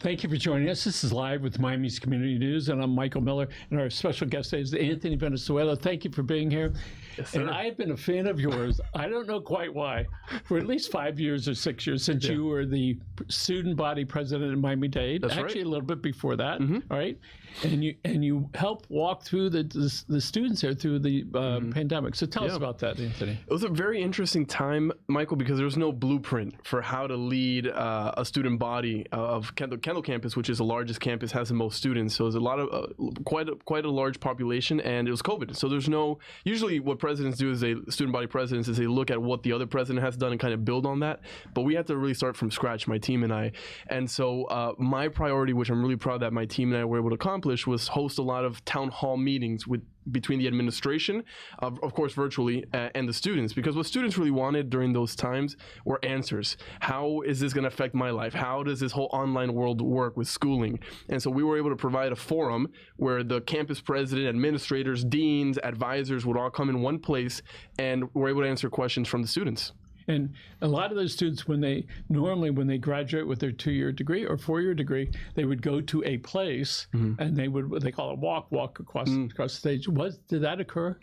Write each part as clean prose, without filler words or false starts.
Thank you for joining us. This is Live with Miami's Community News, and I'm Michael Miller, and our special guest today is Anthony Valenzuela. Thank you for being here. Yes, sir. And I've been a fan of yours, I don't know quite why, for at least 5 years or 6 years since you were the student body president in Miami-Dade. That's actually right. a little bit before that, all right? And you helped walk through the students there through the pandemic. So tell us about that, Anthony. It was a very interesting time, Michael, because there was no blueprint for how to lead a student body of Kendall campus, which is the largest campus, has the most students. So there's a lot of quite a large population, and it was COVID. So there's no, usually what presidents do, student body presidents, is they look at what the other president has done and kind of build on that. But we had to really start from scratch, my team and I. And so my priority, which I'm really proud that my team and I were able to accomplish, was host a lot of town hall meetings between the administration, of course virtually, and the students, because what students really wanted during those times were answers. How is this going to affect my life? How does this whole online world work with schooling? And so we were able to provide a forum where the campus president, administrators, deans, advisors would all come in one place, and were able to answer questions from the students. And a lot of those students, when they graduate with their 2-year degree or 4-year degree, they would go to a place and they call it walk across the stage. Did that occur?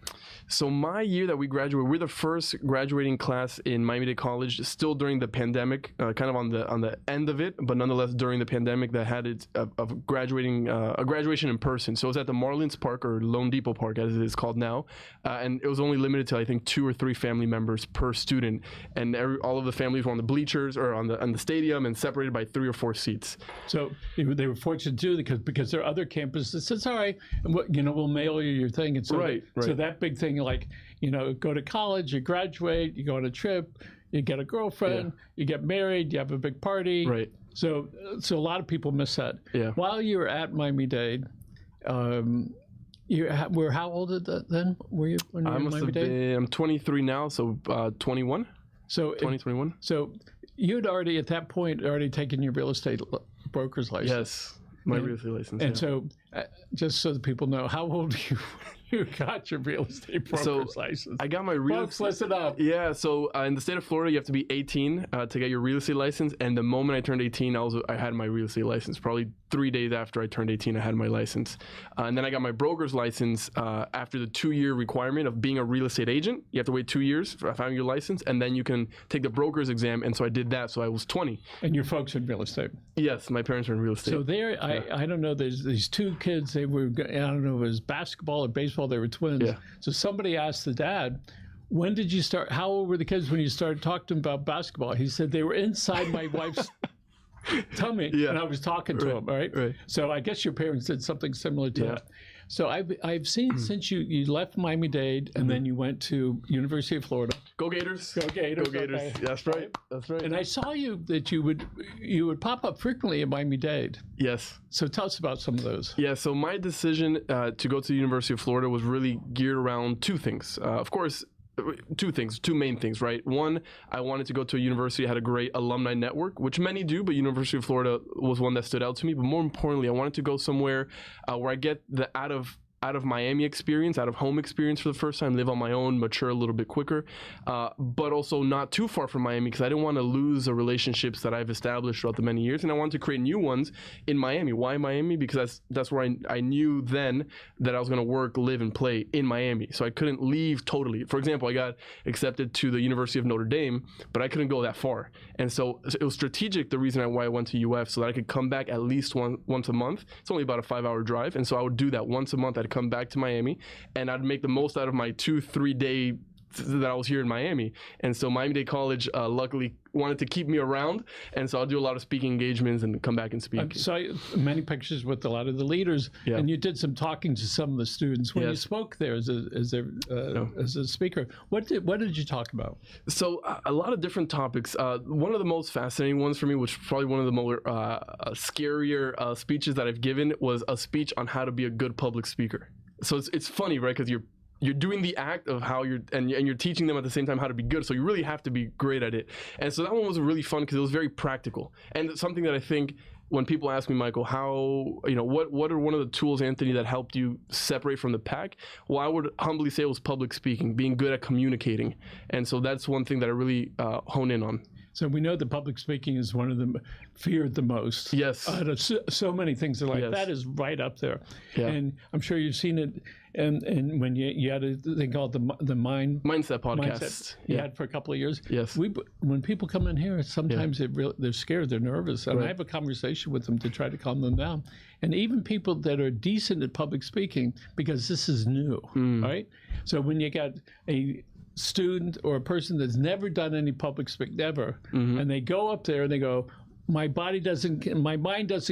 So my year that we graduated, we're the first graduating class in Miami-Dade College, still during the pandemic, kind of on the end of it, but nonetheless during the pandemic, that had it of graduating a graduation in person. So it was at the Marlins Park, or Lone Depot Park as it is called now, and it was only limited to I think 2 or 3 family members per student. And all of the families were on the bleachers or on the stadium, and separated by 3 or 4 seats. So they were fortunate to do because there are other campuses that says, all right, we'll mail you your thing. And so, right. So that big thing, like, go to college, you graduate, you go on a trip, you get a girlfriend, you get married, you have a big party. Right. So a lot of people miss that. Yeah. While you were at Miami-Dade, you were how old then? Were you when you were at Miami-Dade? I'm 23 now, so 21. So 2021. So you'd already at that point taken your real estate broker's license. Yes, my real estate license. And so, just so that people know, how old you got your real estate broker's license? I got my real estate. Folks, listen up. Yeah. So in the state of Florida, you have to be 18 to get your real estate license. And the moment I turned 18, I had my real estate license. Probably 3 days after I turned 18, I had my license. And then I got my broker's license after the 2-year requirement of being a real estate agent. You have to wait 2 years for having your license, and then you can take the broker's exam. And so I did that. So I was 20. And your folks in real estate? Yes, my parents are in real estate. So I don't know. There's these 2 kids. They were, I don't know if it was basketball or baseball. They were twins. Yeah. So somebody asked the dad, when did you start? How old were the kids when you started talking to them about basketball? He said they were inside my wife's tummy, and I was talking to them. All right. So I guess your parents did something similar to that. So I've seen since you left Miami-Dade and then you went to University of Florida. Go Gators! Go Gators! Go Gators! Okay. That's right. That's right. And I saw that you would pop up frequently in Miami-Dade. Yes. So tell us about some of those. Yeah. So my decision to go to the University of Florida was really geared around 2 things. Of course, 2 main things, right? One, I wanted to go to a university that had a great alumni network, which many do, but University of Florida was one that stood out to me. But more importantly, I wanted to go somewhere where I get the out of Miami experience, out of home experience for the first time, live on my own, mature a little bit quicker, but also not too far from Miami, because I didn't want to lose the relationships that I've established throughout the many years, and I wanted to create new ones in Miami. Why Miami? Because that's where I knew then that I was going to work, live, and play in Miami. So I couldn't leave totally. For example, I got accepted to the University of Notre Dame, but I couldn't go that far. And so it was strategic, the reason why I went to UF, so that I could come back at least once a month. It's only about a 5-hour drive. And so I would do that once a month. I'd come back to Miami, and I'd make the most out of my 2-3 day that I was here in Miami. And so Miami-Dade College luckily wanted to keep me around, and so I'll do a lot of speaking engagements and come back and speak. So many pictures with a lot of the leaders, and you did some talking to some of the students when you spoke there as a speaker. What did you talk about? So a lot of different topics. One of the most fascinating ones for me, which was probably one of the more scarier speeches that I've given, was a speech on how to be a good public speaker. So it's funny, right? Because you're doing the act of how you're teaching them at the same time how to be good. So you really have to be great at it. And so that one was really fun because it was very practical. And something that I think when people ask me, Michael, what are one of the tools, Anthony, that helped you separate from the pack? Well, I would humbly say it was public speaking, being good at communicating. And so that's one thing that I really hone in on. So we know that public speaking is one of them feared the most. Yes. Out of so many things are like, Yes. that is right up there. Yeah. And I'm sure you've seen it. And when you had a thing called the Mindset podcast. Mindset you had for a couple of years. Yes. When people come in here, sometimes they're scared, they're nervous. And I have a conversation with them to try to calm them down. And even people that are decent at public speaking, because this is new, right? So when you got a student or a person that's never done any public speaking ever, and they go up there and they go, my mind doesn't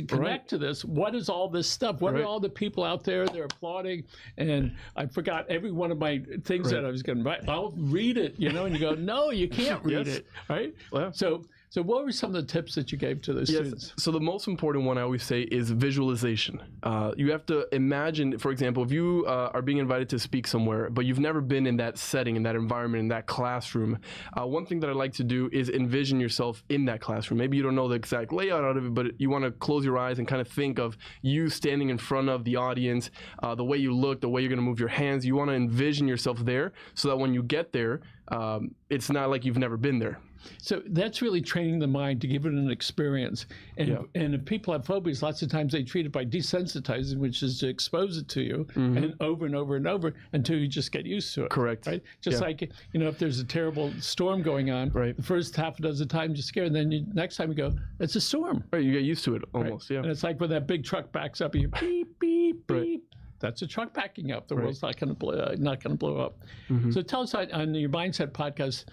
connect to this. What is all this stuff? What are all the people out there? They're applauding, and I forgot every one of my things that I was going to write. I'll read it, and you go, no, you can't read it, right? Well, so what were some of the tips that you gave to those students? So the most important one I always say is visualization. You have to imagine, for example, if you are being invited to speak somewhere, but you've never been in that setting, in that environment, in that classroom, one thing that I like to do is envision yourself in that classroom. Maybe you don't know the exact layout out of it, but you want to close your eyes and kind of think of you standing in front of the audience, the way you look, the way you're going to move your hands. You want to envision yourself there so that when you get there, it's not like you've never been there. So that's really training the mind to give it an experience. And if people have phobias, lots of times they treat it by desensitizing, which is to expose it to you and over and over and over until you just get used to it. Correct. Right? Just like, if there's a terrible storm going on, the first half a dozen times you're scared, and then next time you go, it's a storm. Right, you get used to it almost, And it's like when that big truck backs up, you beep, beep, beep. That's a truck backing up. The world's not going to blow up. So tell us on your Mindset podcast.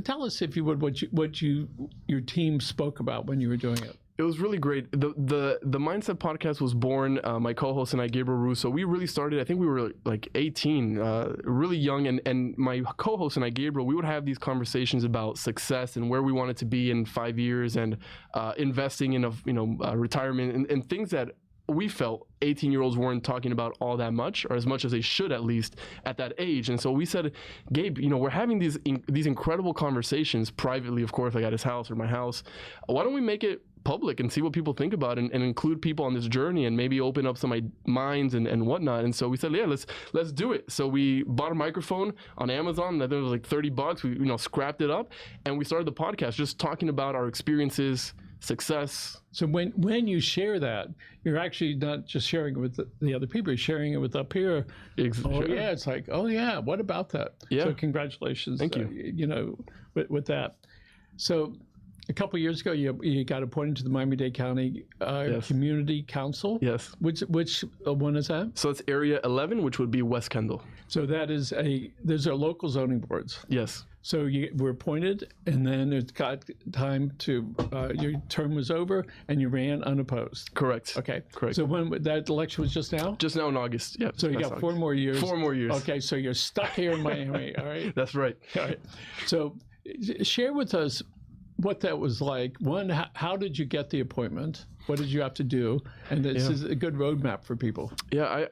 Tell us, if you would, what your team spoke about when you were doing it. It was really great. The Mindset podcast was born. My co-host and I, Gabriel Russo, we really started. I think we were like 18, really young. And my co-host and I, Gabriel, we would have these conversations about success and where we wanted to be in 5 years, and investing in retirement and things that we felt 18-year-olds weren't talking about all that much, or as much as they should, at least at that age. And so we said, Gabe, we're having these incredible conversations privately, of course, like at his house or my house. Why don't we make it public and see what people think about it, and include people on this journey, and maybe open up some minds and whatnot. And so we said, let's do it. So we bought a microphone on Amazon. I think it was like $30. We scrapped it up, and we started the podcast just talking about our experiences, success. So when you share that, you're actually not just sharing it with the other people, you're sharing it with up here. It's like, what about that? So congratulations. Thank you. With that. So a couple of years ago, you got appointed to the Miami-Dade County Community Council. Yes. Which one is that? So it's Area 11, which would be West Kendall. So those are local zoning boards. Yes. So you were appointed, and then it got time to, your term was over, and you ran unopposed. Correct. Okay. Correct. So when that election was just now? Just now in August, yeah. So you got 4 more years. 4 more years. Okay, so you're stuck here in Miami, all right? That's right. All right. So share with us what that was like. One, how did you get the appointment? What did you have to do? And this is a good roadmap for people. Yeah,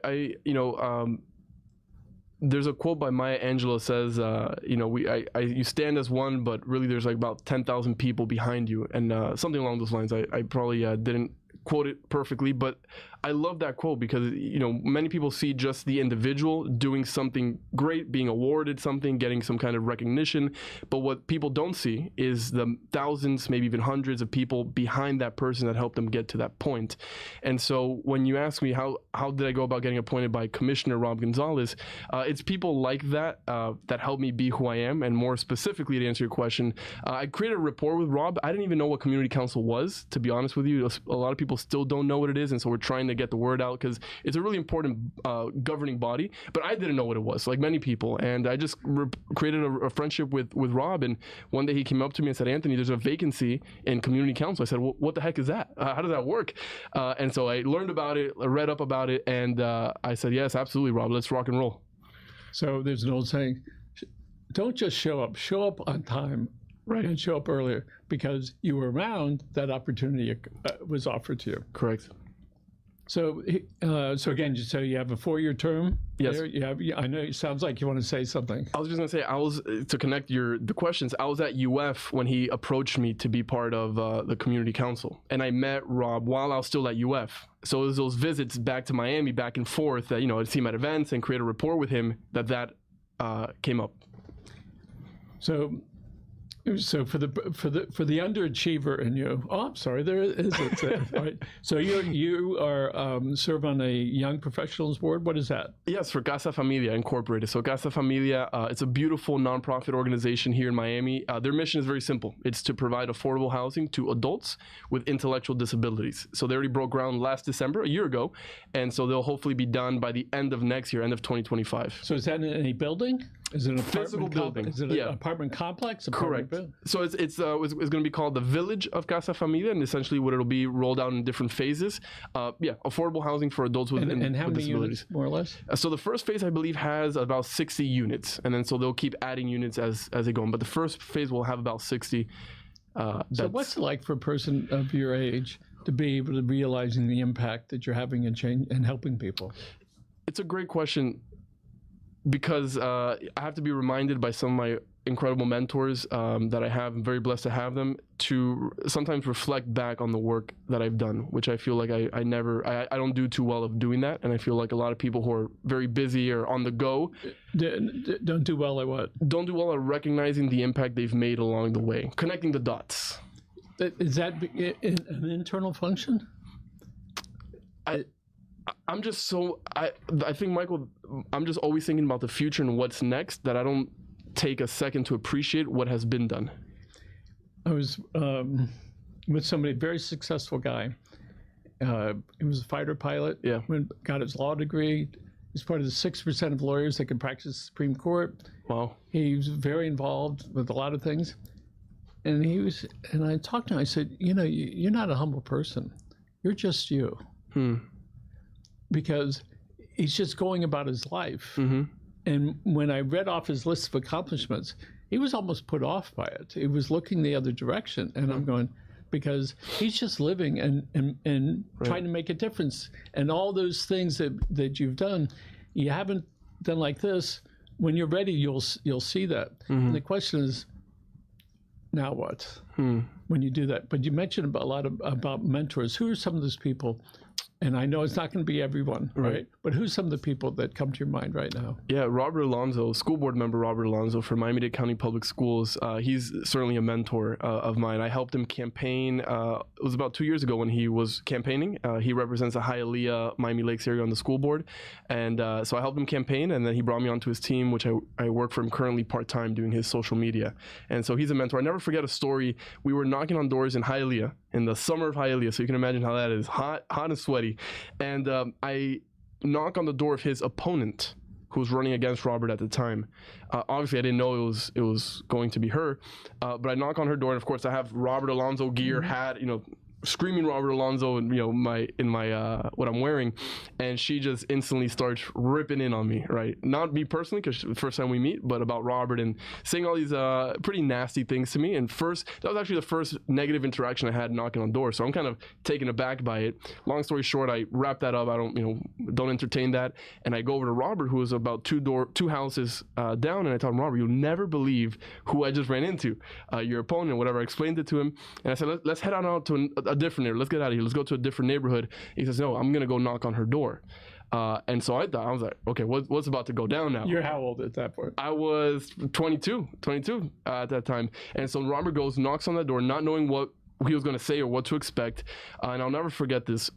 there's a quote by Maya Angelou says, you stand as one, but really there's like about 10,000 people behind you, and something along those lines. I probably didn't quote it perfectly, but I love that quote because, many people see just the individual doing something great, being awarded something, getting some kind of recognition. But what people don't see is the thousands, maybe even hundreds of people behind that person that helped them get to that point. And so when you ask me how did I go about getting appointed by Commissioner Rob Gonzalez, it's people like that that helped me be who I am. And more specifically, to answer your question, I created a rapport with Rob. I didn't even know what community council was, to be honest with you. A lot of people still don't know what it is, and so we're trying to get the word out because it's a really important governing body. But I didn't know what it was, like many people, and I just created a friendship with Rob. And one day he came up to me and said, Anthony, there's a vacancy in community council. I said, well, what the heck is that? How does that work? And so I learned about it, read up about it, and I said, yes, absolutely, Rob, let's rock and roll. So there's an old saying, don't just show up on time. Right. And show up earlier because you were around, that opportunity was offered to you. Correct. So again, so you have a 4-year term. Yes. There. I know it sounds like you want to say something. I was just going to say, to connect the questions, I was at UF when he approached me to be part of the community council. And I met Rob while I was still at UF. So it was those visits back to Miami, back and forth, that, I'd see him at events and create a rapport with him that came up. So So for the underachiever in you, I'm sorry, there is it. Right. So you are serve on a young professionals board. What is that? Yes, for Casa Familia Incorporated. So Casa Familia, it's a beautiful nonprofit organization here in Miami. Their mission is very simple. It's to provide affordable housing to adults with intellectual disabilities. So they already broke ground last December, a year ago, and so they'll hopefully be done by the end of next year, end of 2025. So is that in a building? Is it an physical building? Is it an apartment complex? Correct. So it's going to be called the Village of Casa Familia, and essentially what it'll be rolled out in different phases. Affordable housing for adults with and how many disabilities. Units, more or less? So the first phase, I believe, has about 60 units, and then so they'll keep adding units as they go on. But the first phase will have about 60. So what's it like for a person of your age to be able to realizing the impact that you're having and change and helping people? It's a great question, because I have to be reminded by some of my incredible mentors that I have. I'm very blessed to have them, to sometimes reflect back on the work that I've done, which I feel like I don't do too well of doing that. And I feel like a lot of people who are very busy or on the go don't do well at what? Don't do well at recognizing the impact they've made along the way, connecting the dots. Is that an internal function? I'm just so, I think, Michael, I'm just always thinking about the future and what's next, that I don't take a second to appreciate what has been done. I was with somebody, very successful guy. He was a fighter pilot. Yeah. Got his law degree. He's part of the 6% of lawyers that can practice the Supreme Court. Wow. He was very involved with a lot of things. And I talked to him, I said, you're not a humble person. You're just you. Because he's just going about his life. Mm-hmm. And when I read off his list of accomplishments, he was almost put off by it. He was looking the other direction. And I'm going, because he's just living and trying to make a difference. And all those things that you've done, you haven't done like this. When you're ready, you'll see that. Mm-hmm. And the question is, now what? When you do that? But you mentioned about mentors. Who are some of those people? And I know it's not going to be everyone, right? But who's some of the people that come to your mind right now? Yeah, Robert Alonzo, school board member Robert Alonzo for Miami-Dade County Public Schools. He's certainly a mentor of mine. I helped him campaign. It was about 2 years ago when he was campaigning. He represents the Hialeah, Miami Lakes area on the school board. And so I helped him campaign, and then he brought me onto his team, which I work for him currently part-time doing his social media. And so he's a mentor. I never forget a story. We were knocking on doors in Hialeah, in the summer of Hialeah, so you can imagine how that is, hot and sweaty. And I knock on the door of his opponent, who was running against Robert at the time. Obviously, I didn't know it was going to be her, but I knock on her door, and of course, I have Robert Alonzo gear, hat, screaming Robert Alonzo, and my what I'm wearing, and she just instantly starts ripping in on me, right? Not me personally, because the first time we meet, but about Robert, and saying all these pretty nasty things to me. And that was actually the first negative interaction I had knocking on doors, so I'm kind of taken aback by it. Long story short, I wrap that up. I don't entertain that, and I go over to Robert, who was about two houses down, and I tell him, Robert, you'll never believe who I just ran into, your opponent, whatever. I explained it to him, and I said, let's head on out to a different neighborhood. Let's get out of here. Let's go to a different neighborhood. He says, no, I'm going to go knock on her door. And so I was like, okay, what's about to go down now? You're how old at that point? I was 22 at that time. And so Robert goes, knocks on that door, not knowing what he was going to say or what to expect. And I'll never forget this.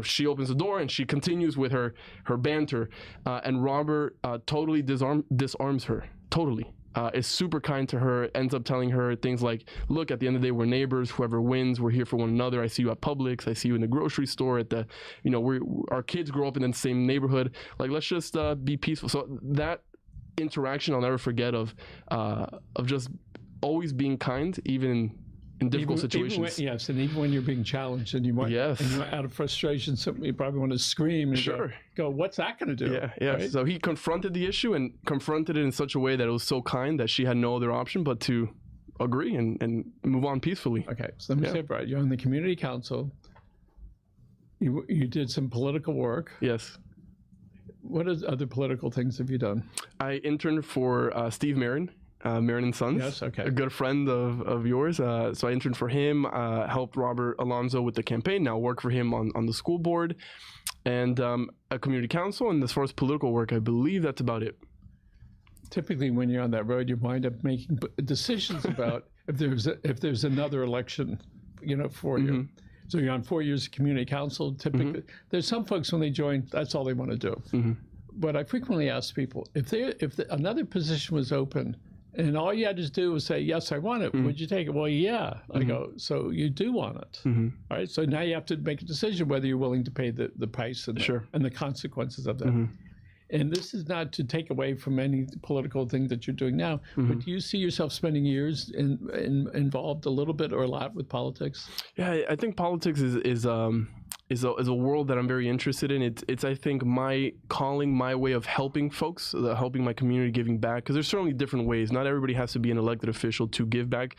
She opens the door and she continues with her banter. And Robert totally disarms her. Totally. Is super kind to her, ends up telling her things like, look, at the end of the day, we're neighbors. Whoever wins, we're here for one another. I see you at Publix. I see you in the grocery store. Our kids grow up in the same neighborhood. Like, let's just be peaceful. So that interaction I'll never forget of just always being kind, even in difficult situations. Even when you're being challenged and you want, yes, and you're out of frustration, something you probably want to scream and sure. go, what's that going to do? Yeah. Right? So he confronted the issue and confronted it in such a way that it was so kind that she had no other option but to agree and move on peacefully. Okay, so let me say it right. You're on the community council. You did some political work. Yes. What other political things have you done? I interned for Steve Marin. Marin & Sons, yes, okay. A good friend of yours. So I interned for him, helped Robert Alonzo with the campaign, now work for him on the school board and a community council. And as far as political work, I believe that's about it. Typically, when you're on that road, you wind up making decisions about if there's another election, for you. So you're on 4 years of community council. Typically, there's some folks when they join, that's all they want to do. But I frequently ask people if another position was open, and all you had to do was say, yes, I want it. Would you take it? Well, yeah. I go, so you do want it. All right. So now you have to make a decision whether you're willing to pay the price and the consequences of that. And this is not to take away from any political thing that you're doing now, but do you see yourself spending years involved a little bit or a lot with politics? Yeah, I think politics is a world that I'm very interested in. It's I think my calling, my way of helping folks, helping my community, giving back. Because there's certainly different ways. Not everybody has to be an elected official to give back.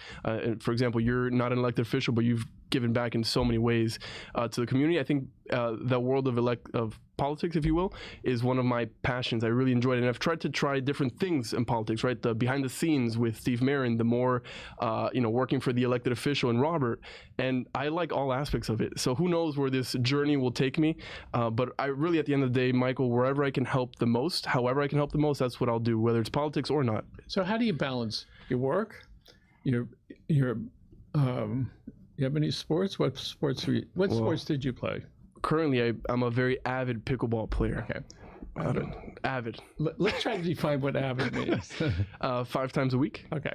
For example, you're not an elected official, but you've given back in so many ways to the community. I think the world of politics, if you will, is one of my passions. I really enjoyed it, and I've tried to try different things in politics. Right, the behind the scenes with Steve Marin, the more working for the elected official and Robert, and I like all aspects of it. So who knows where this journey will take me? But I really, at the end of the day, Michael, wherever I can help the most, however I can help the most, that's what I'll do, whether it's politics or not. So how do you balance your work, your you have any sports? What sports did you play? Currently, I'm a very avid pickleball player. Okay. Avid. Let's try to define what avid means. 5 times a week. Okay.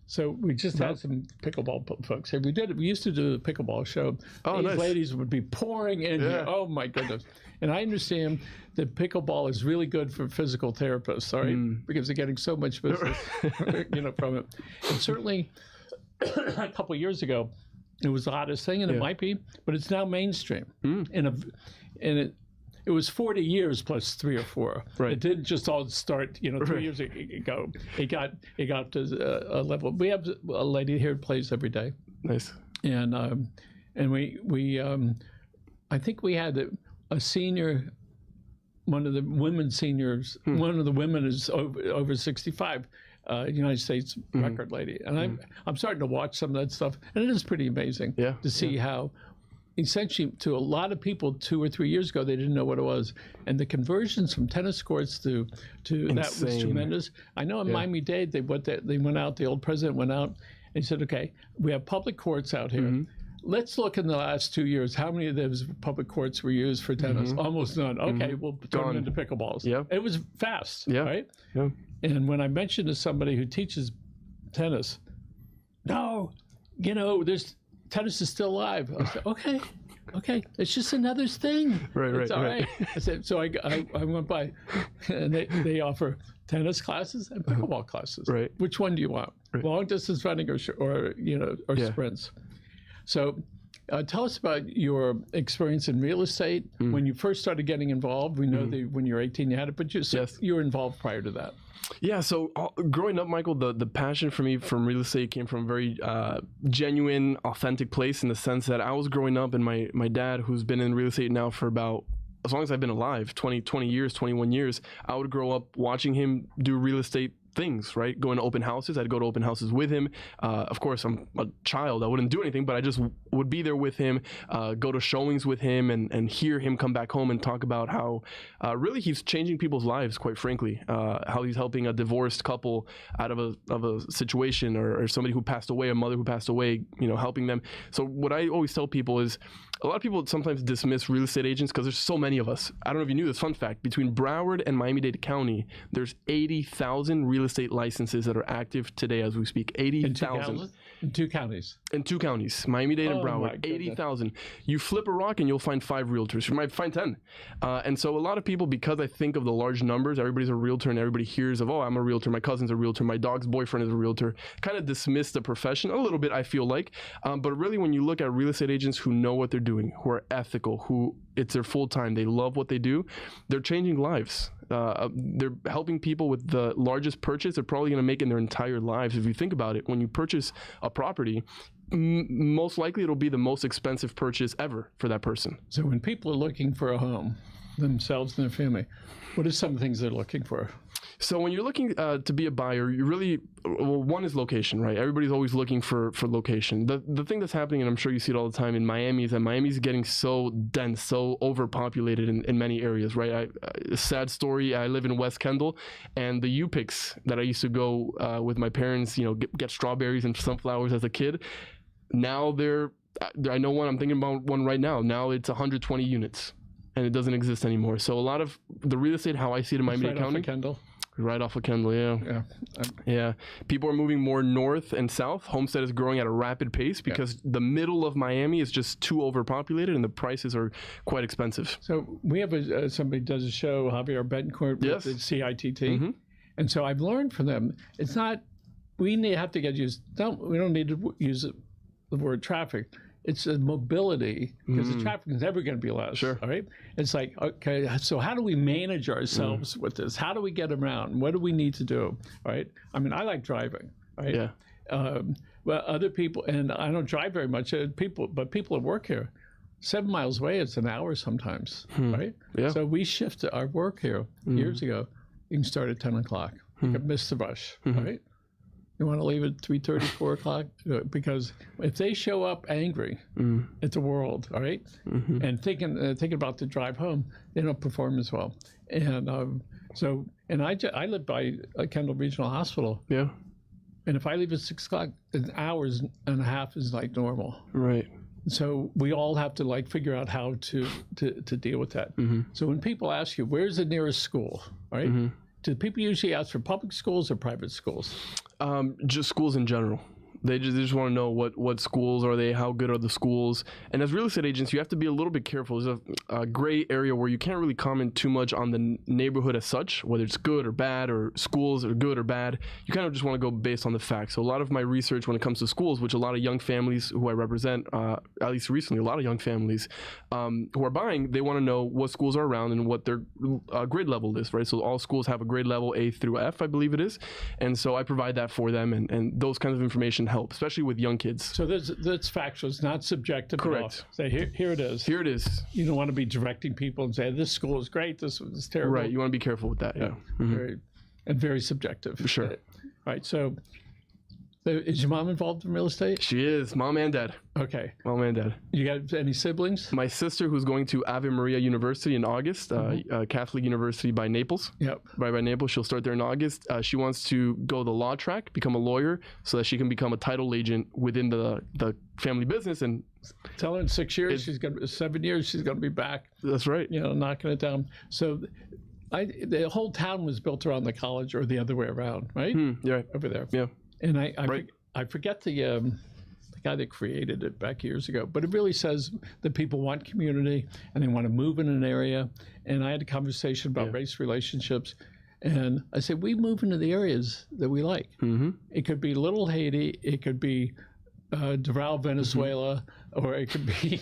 So we just had some pickleball folks here. We used to do a pickleball show. Oh, These nice. ladies would be pouring in here. Oh my goodness. And I understand that pickleball is really good for physical therapists, all right? Because they're getting so much business, from it. And certainly a couple of years ago, it was the hottest thing, and it might be, but it's now mainstream. And it was 40 years plus 3 or 4. Right. It didn't just all start, 3 years ago. It got to a level. We have a lady here who plays every day. Nice. And we I think we had a senior, one of the women seniors. One of the women is over 65. United States record lady, and I'm starting to watch some of that stuff, and it is pretty amazing to see how, essentially, to a lot of people 2 or 3 years ago, they didn't know what it was, and the conversions from tennis courts to Insane. That was tremendous. I know in Miami-Dade they went out. The old president went out and he said, "Okay, we have public courts out here. Let's look in the last 2 years. How many of those public courts were used for tennis? Almost none. Okay, we'll turn them into pickleballs." It was fast, right? Yeah. And when I mentioned to somebody who teaches tennis, no, there's tennis is still alive. I said, okay, it's just another thing. It's all right. I said, so I went by, and they offer tennis classes and pickleball classes. Right. Which one do you want? Long distance running or sprints? So tell us about your experience in real estate when you first started getting involved. We know that when you were 18 you had it, but you were involved prior to that. Yeah, so growing up, Michael, the passion for me from real estate came from a very genuine, authentic place, in the sense that I was growing up, and my dad, who's been in real estate now for about, as long as I've been alive, 20 years, 21 years, I would grow up watching him do real estate things, right? Going to open houses. I'd go to open houses with him. Of course, I'm a child. I wouldn't do anything, but I just would be there with him, go to showings with him, and hear him come back home and talk about how really he's changing people's lives, quite frankly. How he's helping a divorced couple out of a situation, or somebody who passed away, a mother who passed away, helping them. So what I always tell people is, a lot of people sometimes dismiss real estate agents because there's so many of us. I don't know if you knew this, fun fact, between Broward and Miami-Dade County, there's 80,000 real estate licenses that are active today as we speak. 80,000. In 2 counties. In 2 counties, Miami-Dade and Broward. 80,000. You flip a rock and you'll find 5 realtors. You might find 10. And so a lot of people, because I think of the large numbers, everybody's a realtor and everybody hears of, oh, I'm a realtor, my cousin's a realtor, my dog's boyfriend is a realtor, kind of dismiss the profession a little bit, I feel like. But really, when you look at real estate agents who know what they're doing, who are ethical, who it's their full time, they love what they do, they're changing lives. They're helping people with the largest purchase they're probably going to make in their entire lives. If you think about it, when you purchase a property, most likely it'll be the most expensive purchase ever for that person. So when people are looking for a home, themselves and their family, what are some things they're looking for? So when you're looking to be a buyer, you really, well, one is location, right? Everybody's always looking for location. The thing that's happening, and I'm sure you see it all the time in Miami, is that Miami's getting so dense, so overpopulated in many areas, right? A sad story, I live in West Kendall, and the U-Picks that I used to go with my parents, get strawberries and sunflowers as a kid, now I know one, I'm thinking about one right now. Now it's 120 units, and it doesn't exist anymore. So a lot of the real estate, how I see it in Miami-Dade County. Right off of Kendall, yeah. Yeah. People are moving more north and south. Homestead is growing at a rapid pace because the middle of Miami is just too overpopulated and the prices are quite expensive. So we have somebody does a show, Javier Betancourt, with the CITT. And so I've learned from them, it's not, we have to get used, we don't need to use the word traffic. It's a mobility, because the traffic is never going to be less. Sure. All right. It's like, okay, so how do we manage ourselves with this? How do we get around? What do we need to do? All right. I mean, I like driving. Right. Yeah. But other people, and I don't drive very much. But people that work here, 7 miles away, it's an hour sometimes. Right. Yeah. So we shifted our work here years ago. You can start at 10 o'clock. You can miss the rush. Right. You want to leave at 3:30, 4 o'clock? Because if they show up angry at the world, all right, and thinking about the drive home, they don't perform as well. And I live by Kendall Regional Hospital. Yeah. And if I leave at 6 o'clock, an hour and a half is like normal. Right. So we all have to figure out how to deal with that. So when people ask you, where's the nearest school, all right? Do people usually ask for public schools or private schools? Just schools in general. They just want to know what schools are they, how good are the schools. And as real estate agents, you have to be a little bit careful. There's a gray area where you can't really comment too much on the neighborhood as such, whether it's good or bad, or schools are good or bad. You kind of just want to go based on the facts. So a lot of my research when it comes to schools, which a lot of young families who I represent, at least recently, a lot of young families who are buying, they want to know what schools are around and what their grade level is, right? So all schools have a grade level A through F, I believe it is. And so I provide that for them, and those kinds of information help, especially with young kids. So that's factual. It's not subjective. Correct. Say here it is. Here it is. You don't want to be directing people and say this school is great, this is terrible. Right. You want to be careful with that. Yeah. Very subjective. For sure. All right. So is your mom involved in real estate? She is. Mom and dad. Okay. Mom and dad. You got any siblings? My sister, who's going to Ave Maria University in August, Catholic University by Naples. Yep. By Naples. She'll start there in August. She wants to go the law track, become a lawyer, so that she can become a title agent within the family business. And tell her in 6 years, 7 years, she's going to be back. That's right. Knocking it down. So the whole town was built around the college, or the other way around, right? Yeah. Over there. Yeah. And I forget the guy that created it back years ago, but it really says that people want community and they want to move in an area. And I had a conversation about race relationships, and I said, we move into the areas that we like. It could be Little Haiti, it could be Doral, Venezuela, or it could be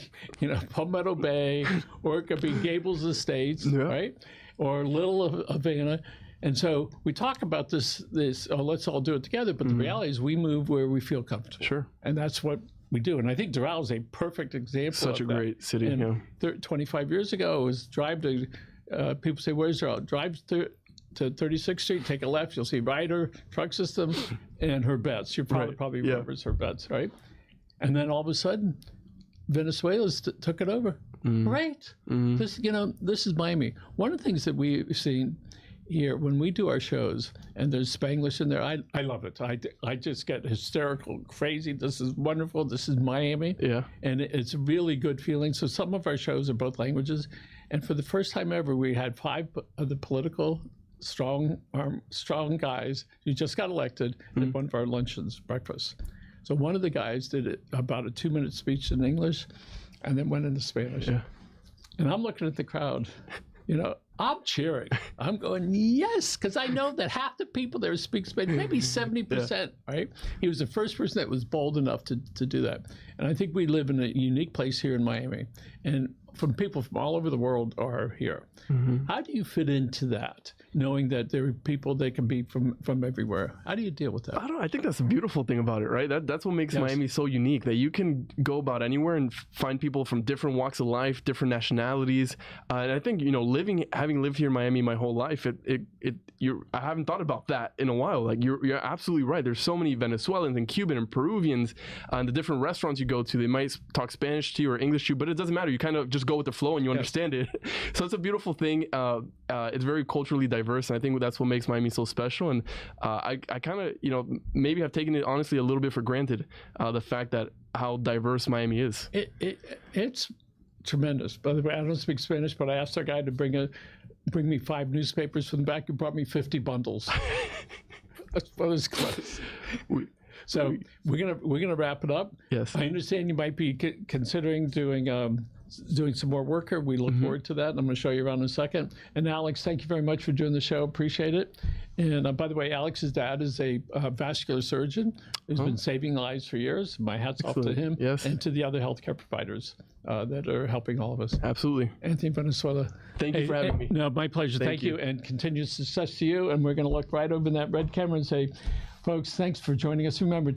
Palmetto Bay, or it could be Gables Estates, right? Or Little Havana. And so we talk about this let's all do it together, but the reality is we move where we feel comfortable. Sure. And that's what we do. And I think Doral is a perfect example of that. Such a great city. And 25 years ago, it was drive to, people say, where's Doral? Drive to 36th Street, take a left, you'll see Ryder Truck System and her bets. You probably remembers her bets, right? And then all of a sudden, Venezuela's took it over. Great. This is Miami. One of the things that we've seen here when we do our shows, and there's Spanglish in there, I love it. I just get hysterical, crazy. This is wonderful. This is Miami. Yeah. And it's a really good feeling. So some of our shows are both languages. And for the first time ever, we had 5 of the political strong guys who just got elected at one of our luncheons, breakfast. So one of the guys did about a 2-minute speech in English and then went into Spanish. Yeah. And I'm looking at the crowd, I'm cheering. I'm going, yes, because I know that half the people there speak Spanish, maybe 70%, right? He was the first person that was bold enough to do that. And I think we live in a unique place here in Miami. And from people from all over the world are here. How do you fit into that, knowing that there are people that can be from everywhere? How do you deal with that? I think that's the beautiful thing about it, right? That's what makes Miami so unique, that you can go about anywhere and find people from different walks of life, different nationalities. And I think, having lived here in Miami my whole life, I haven't thought about that in a while. Like you're absolutely right. There's so many Venezuelans and Cuban and Peruvians, and the different restaurants you go to, they might talk Spanish to you or English to you, but it doesn't matter. You kind of just go with the flow and you understand it. So it's a beautiful thing. It's very culturally diverse, and I think that's what makes Miami so special. And I kind of, maybe have taken it honestly a little bit for granted, the fact that how diverse Miami is. It's tremendous. By the way, I don't speak Spanish, but I asked our guy to bring me 5 newspapers from the back. He brought me 50 bundles. That's what was close. So we're gonna wrap it up. Yes. I understand you might be considering doing some more work here. We look forward to that. I'm going to show you around in a second. And Alex, thank you very much for doing the show. Appreciate it. And by the way, Alex's dad is a vascular surgeon who's been saving lives for years. My hat's off to him and to the other healthcare providers that are helping all of us. Absolutely. Anthony Valenzuela. Thank you for having me. No, my pleasure. Thank you. And continued success to you. And we're going to look right over in that red camera and say, folks, thanks for joining us. Remember,